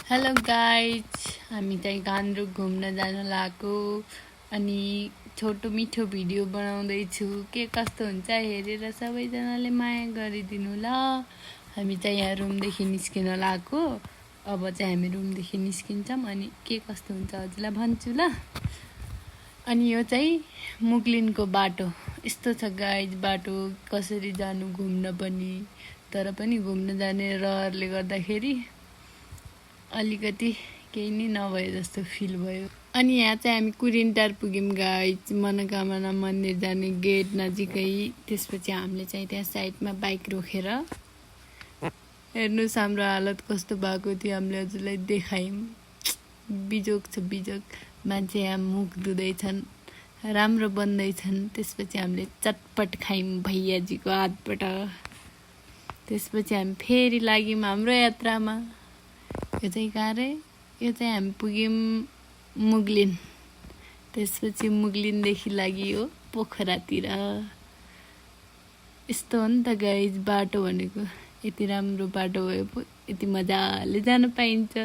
Hello guys, हामी चाहिँ गान्द्रुक घुम्न जान लागेको अनि छोटो मिठो भिडियो बनाउँदैछु। के कस्तो हुन्छ हेरेर सबैजनाले माया गरिदिनु ल। हामी चाहिँ यहाँ रुमदेखि निस्किन लागेको। अब चाहिँ हामी रुमदेखि निस्किन्छौँ अनि के कस्तो हुन्छ हजुरलाई भन्छु ल। अनि यो चाहिँ मुगलिनको बाटो यस्तो छ गाइज। बाटो कसरी जानु घुम्न पनि, तर पनि घुम्न जाने रहरले गर्दाखेरि अलिकति केही नै नभए जस्तो फिल भयो। अनि यहाँ चाहिँ हामी कुरिन्टार पुग्यौँ गाइज, मनोकामना मन्दिर जाने गेट नजिकै। त्यसपछि हामीले चाहिँ त्यहाँ साइडमा बाइक रोकेर हेर्नुहोस् हाम्रो हालत कस्तो भएको थियो। हामीले हजुरलाई देखायौँ। बिजोक छ बिजोक। मान्छे यहाँ मुख धुँदैछन्, राम्रो बन्दैछन्। त्यसपछि हामीले चटपट खायौँ भैयाजीको हातबाट। त्यसपछि हामी फेरि लाग्यौँ हाम्रो यात्रामा। यो चाहिँ कहाँ रे? यो चाहिँ हामी पुग्यौँ मुगलिन। त्यसपछि मुगलिनदेखि लाग्यो पोखरातिर। यस्तो हो नि त गाइज बाटो भनेको। यति राम्रो बाटो भए पो यति मजाले जान पाइन्छ।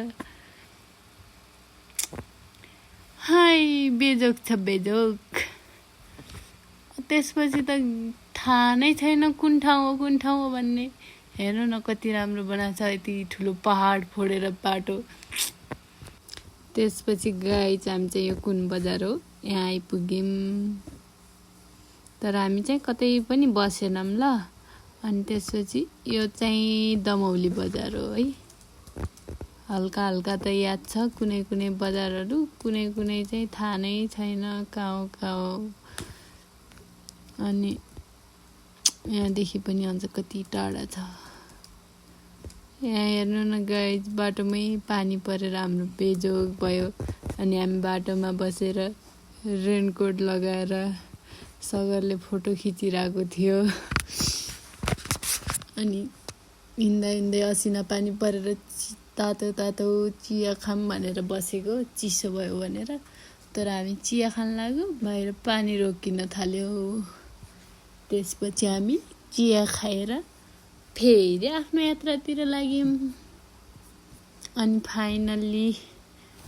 हाय बेजोक छ बेजोक। त्यसपछि त थाहा नै छैन कुन ठाउँ हो भन्ने। हेर्नु न कति राम्रो बनाएको छ, यति ठुलो पहाड फोडेर बाटो। त्यसपछि गाइज हामी चाहिँ यो कुन बजार हो यहाँ आइपुग्यौँ। तर हामी चाहिँ कतै पनि बसेनौँ ल। अनि त्यसपछि यो चाहिँ दमौली बजार हो है। हल्का हल्का त याद छ कुनै कुनै बजारहरू, कुनै कुनै चाहिँ थाहा नै छैन कहाँ हो। अनि यहाँदेखि पनि अझ कति टाढा छ। यहाँ हेर्नु न गाइज, बाटोमै पानी परेर हाम्रो बेजोग भयो। अनि हामी बाटोमा बसेर रेनकोट लगाएर सगरले फोटो खिचिरहेको थियो। अनि हिँड्दै असिना पानी परेर तातो चिया खाम भनेर बसेको, चिसो भयो भनेर। तर हामी चिया खान लाग्यो, बाहिर पानी रोकिन थाल्यो। त्यसपछि हामी चिया खाएर फेरि आफ्नो यात्रातिर लाग्यौँ। अनि फाइनल्ली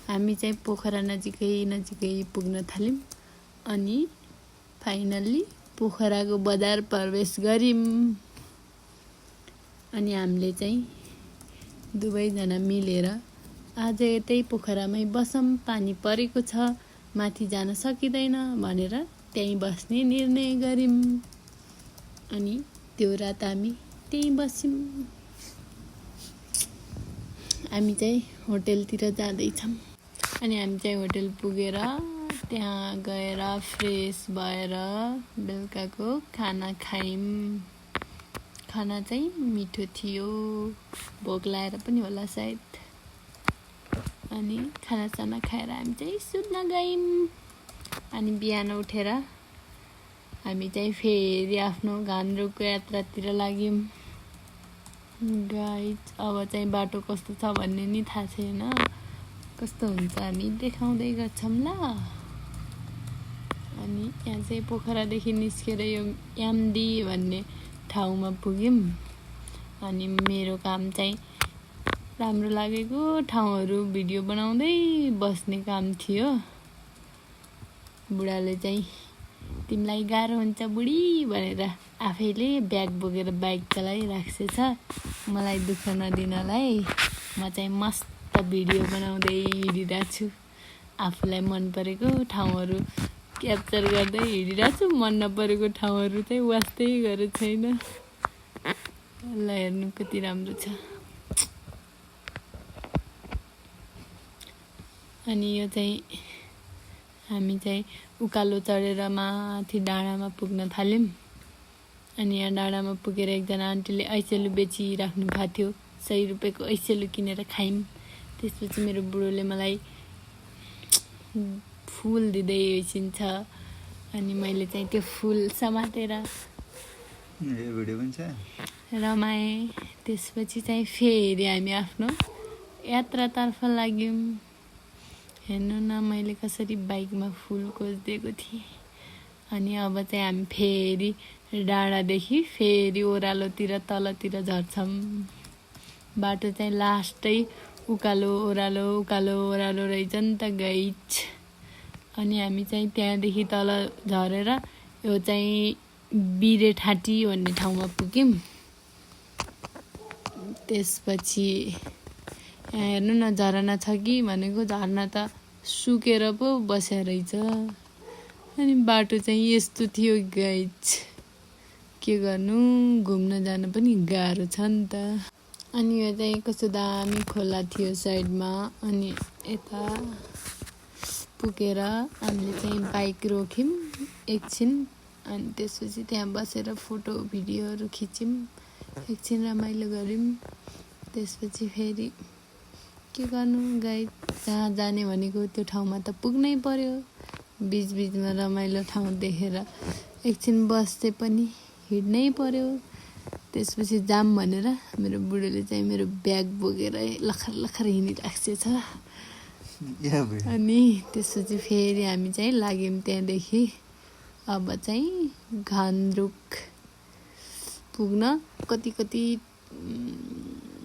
हामी चाहिँ पोखरा नजिकै पुग्न थाल्यौँ। अनि फाइनल्ली पोखराको बजार प्रवेश गर्यौँ। अनि हामीले चाहिँ दुवैजना मिलेर आज यतै पोखरामै बसौँ, पानी परेको छ, माथि जान सकिँदैन भनेर त्यहीँ बस्ने निर्णय गर्यौँ। अनि त्यो रात हामी त्यहीँ बस्यौँ। हामी चाहिँ होटेलतिर जाँदैछौँ। अनि हामी चाहिँ होटेल पुगेर त्यहाँ गएर फ्रेस भएर बेलुकाको खाना खायौँ। खाना चाहिँ मिठो थियो, भोक लागेर पनि होला सायद। अनि खानासाना खाएर हामी चाहिँ सुत्न गयौँ। अनि बिहान उठेर हामी चाहिँ फेरि आफ्नो गान्द्रुकको यात्रातिर लाग्यौँ। गाइज अब चाहिँ बाटो कस्तो छ भन्ने नि थाहा छैन, कस्तो हुन्छ हामी देखाउँदै गर्छौँ ल। अनि यहाँ चाहिँ पोखरादेखि निस्केर यो यामदी भन्ने ठाउँमा पुग्यौँ। अनि मेरो काम चाहिँ राम्रो लागेको ठाउँहरू भिडियो बनाउँदै बस्ने काम थियो। बुढाले चाहिँ तिमीलाई गाह्रो हुन्छ बुढी भनेर आफैले ब्याग बोकेर बाइक चलाइराखेको छ मलाई दुःख नदिनलाई। म चाहिँ मस्त भिडियो बनाउँदै हिँडिरहेको छु। आफूलाई मन परेको ठाउँहरू क्याप्चर गर्दै हिँडिरहेको छु। मन नपरेको ठाउँहरू चाहिँ वास्तै गरेको छैन। ल हेर्नु कति राम्रो छ। अनि यो चाहिँ हामी चाहिँ उकालो चढेर माथि डाँडामा पुग्न थाल्यौँ। अनि यहाँ डाँडामा पुगेर एकजना आन्टीले ऐसेलु बेचिराख्नु भएको थियो। 100 रुपियाँको ऐसेलु किनेर खायौँ। त्यसपछि मेरो बुढोले मलाई फुल दिँदै एकछिन छ। अनि मैले चाहिँ त्यो फुल समातेर रमाएँ। त्यसपछि चाहिँ फेरि हामी आफ्नो यात्रातर्फ लाग्यौँ। हेर्नु न मैले कसरी बाइकमा फुल खोजिदिएको थिएँ। अनि अब चाहिँ हामी फेरि डाँडादेखि फेरि ओह्रालोतिर तलतिर झर्छौँ। बाटो चाहिँ लास्टै उकालो ओह्रालो रहेछ नि त गाइज। अनि हामी चाहिँ त्यहाँदेखि तल झरेर यो चाहिँ बिरेठाँटी भन्ने ठाउँमा पुग्यौँ। त्यसपछि यहाँ हेर्नु न झरना छ कि भनेको, झरना त सुकेर पो बस्या रहेछ। अनि बाटो चाहिँ यस्तो थियो गाइज, के गर्नु, घुम्न जान पनि गाह्रो छ नि त। अनि यो चाहिँ कस्तो दामी खोला थियो साइडमा। अनि यता पुगेर हामीले चाहिँ बाइक रोक्यौँ एकछिन। अनि त्यसपछि त्यहाँ बसेर फोटो भिडियोहरू खिच्यौँ, एकछिन रमाइलो गऱ्यौँ। त्यसपछि फेरि के गर्नु गाइज, जहाँ जाने भनेको त्यो ठाउँमा त पुग्नै पर्यो। बिचबिचमा रमाइलो ठाउँ देखेर एकछिन बस्दै पनि हिँड्नै पर्यो। त्यसपछि जाम भनेर मेरो बुढोले चाहिँ मेरो ब्याग बोकेर लखर हिँडिराखेको छ। अनि त्यसपछि फेरि हामी चाहिँ लाग्यौँ त्यहाँदेखि। अब चाहिँ घान्द्रुक पुग्न कति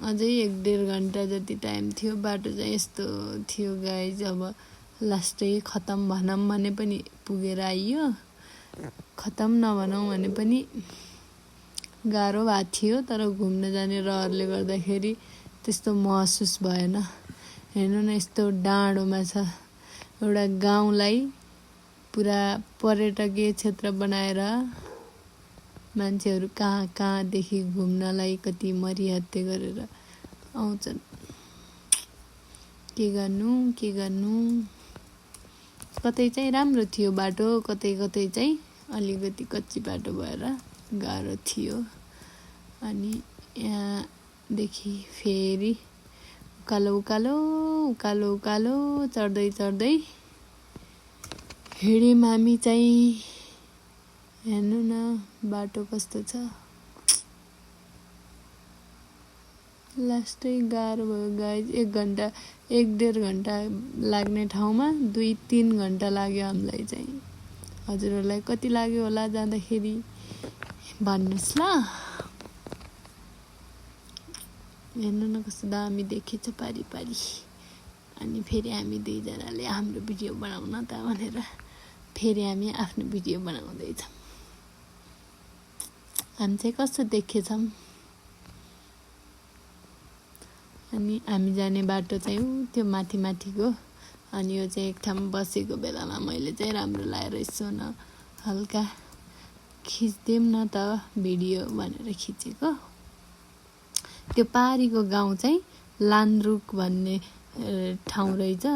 अझै 1-1.5 घन्टा जति टाइम थियो। बाटो चाहिँ यस्तो थियो गाइज, अब लास्टै खतम भनौँ भने पनि पुगेर आइयो, खतम नभनौँ भने पनि गाह्रो भएको थियो। तर घुम्न जाने रहरले गर्दाखेरि त्यस्तो महसुस भएन। हेर्नु न यस्तो डाँडोमा छ एउटा गाउँलाई पुरा पर्यटकीय क्षेत्र बनाएर मान्छेहरू कहाँदेखि घुम्नलाई कति मरिहत्ते गरेर आउँछन्। के गर्नु कतै चाहिँ राम्रो थियो बाटो, कतै चाहिँ अलिकति कच्ची बाटो भएर गाह्रो थियो। अनि यहाँदेखि फेरि उकालो चढ्दै हिँड्यौँ हामी चाहिँ। हेर्नु न बाटो कस्तो छ, लास्टै गाह्रो भयो गाइज। 1-1.5 घन्टा लाग्ने ठाउँमा 2-3 घन्टा लाग्यो हामीलाई चाहिँ। हजुरहरूलाई कति लाग्यो होला जाँदाखेरि भन्नुहोस् ल। हेर्नु न कस्तो दामी देखिन्छ पारी। अनि फेरि हामी दुईजनाले हाम्रो भिडियो बनाउन त भनेर फेरि हामी आफ्नो भिडियो बनाउँदैछौँ। हामी चाहिँ कस्तो देखेछौँ। अनि हामी जाने बाटो चाहिँ त्यो माथिको। अनि यो चाहिँ एक ठाउँमा बसेको बेलामा मैले चाहिँ राम्रो लागेर यसो न हल्का खिच्दिउँ न त भिडियो भनेर खिचेको। त्यो पारीको गाउँ चाहिँ लान्द्रुक भन्ने ठाउँ रहेछ।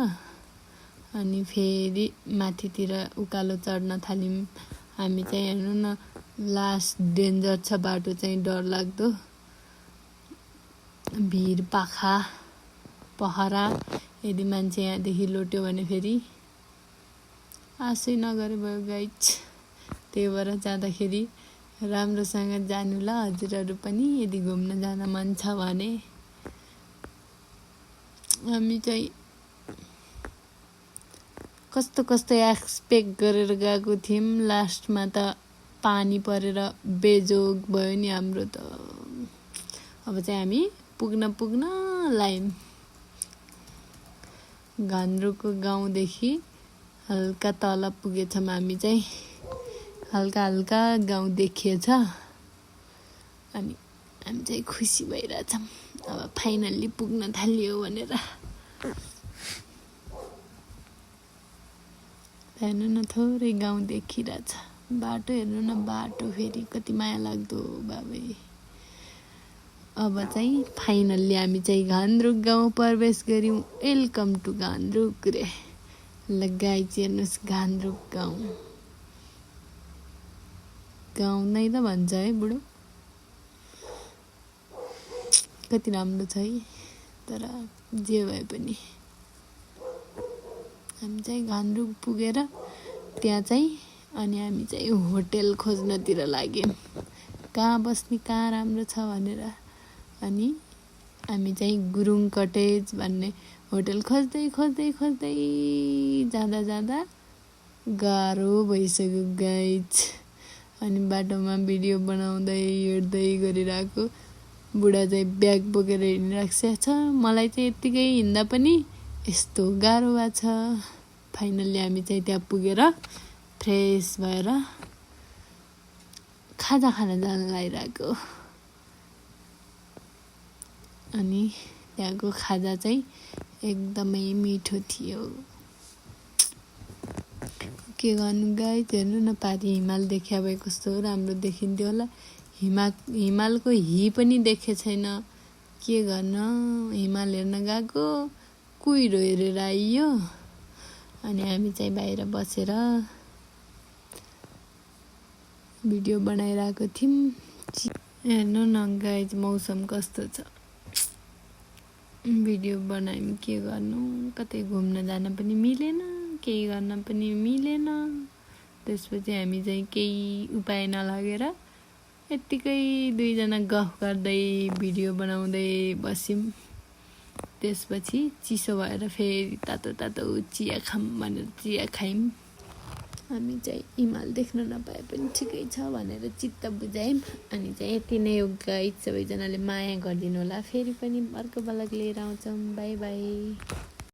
अनि फेरि माथितिर उकालो चढ्न थाल्यौँ हामी चाहिँ। हेर्नु न लास्ट डेन्जर छ बाटो चाहिँ, डरलाग्दो। भिर पाखा पहरा, यदि मान्छे यहाँदेखि लोट्यो भने फेरि आशै नगरे भयो गाइज। त्यही भएर जाँदाखेरि राम्रोसँग जानु ल हजुरहरू पनि, यदि घुम्न जान मन छ भने। हामी चाहिँ कस्तो एक्सपेक्ट गरेर गएको थियौँ, लास्टमा त पानी परेर बेजोग भयो नि हाम्रो त। अब चाहिँ हामी पुग्न लायौँ। घान्द्रुकको गाउँदेखि हल्का तल पुगेछौँ हामी चाहिँ। हल्का गाउँ देखिएछ। अनि हामी चाहिँ खुसी भइरहेछौँ अब फाइनल्ली पुग्न थाल्यो भनेर। हेर्नु न थोरै गाउँ देखिरहेछ। बाटो हेर्नु न, बाटो फेरि कति माया लाग्दो बाबे। अब चाहिँ फाइनल्ली हामी चाहिँ घान्द्रुक गाउँ प्रवेश गऱ्यौँ। वेलकम टु घान्द्रुक रे। लगाइ हेर्नुहोस् घान्द्रुक गाउँ नै त भन्छ है बुढो। कति राम्रो छ है। तर जे भए पनि हामी चाहिँ घान्द्रुक पुगेर त्यहाँ चाहिँ अनि हामी चाहिँ होटेल खोज्नतिर लाग्यौँ, कहाँ बस्ने कहाँ राम्रो छ भनेर। अनि हामी चाहिँ गुरुङ कटेज भन्ने होटेल खोज्दै जाँदा गाह्रो भइसक्यो गाइज। अनि बाटोमा भिडियो बनाउँदै हिँड्दै गरिरहेको बुढा चाहिँ ब्याग बोकेर हिँडिराखेको छ। मलाई चाहिँ यत्तिकै हिँड्दा पनि यस्तो गाह्रो भएको छ। फाइनल्ली हामी चाहिँ त्यहाँ पुगेर फ्रेस भएर खाजा खान जान लागिरहेको। अनि त्यहाँको खाजा चाहिँ एकदमै मिठो थियो। के गर्नु गाइस, हेर्नु न पारि हिमाल देखिया भए कस्तो राम्रो देखिन्थ्यो होला। हिमालको पनि देखे छैन। के गर्न, हिमाल हेर्न गएको कुहिरो हेरेर आइयो। अनि हामी चाहिँ बाहिर बसेर भिडियो बनाइरहेको थियौँ। हेर्नु न गाइस मौसम कस्तो छ। भिडियो बनायौँ, के गर्नु, कतै घुम्न जान पनि मिलेन, केही गर्न पनि मिलेन। त्यसपछि हामी चाहिँ केही उपाय नलागेर यत्तिकै दुईजना गफ गर्दै भिडियो बनाउँदै बस्यौँ। त्यसपछि चिसो भएर फेरि तातो तातो चिया खाऊँ भनेर चिया खायौँ। हामी चाहिँ हिमाल देख्न नपाए पनि ठिकै छ भनेर चित्त बुझायौँ। अनि चाहिँ यति नै हो गाइस, सबैजनाले माया गरिदिनु होला। फेरि पनि अर्को ब्लग लिएर आउँछौँ। By by.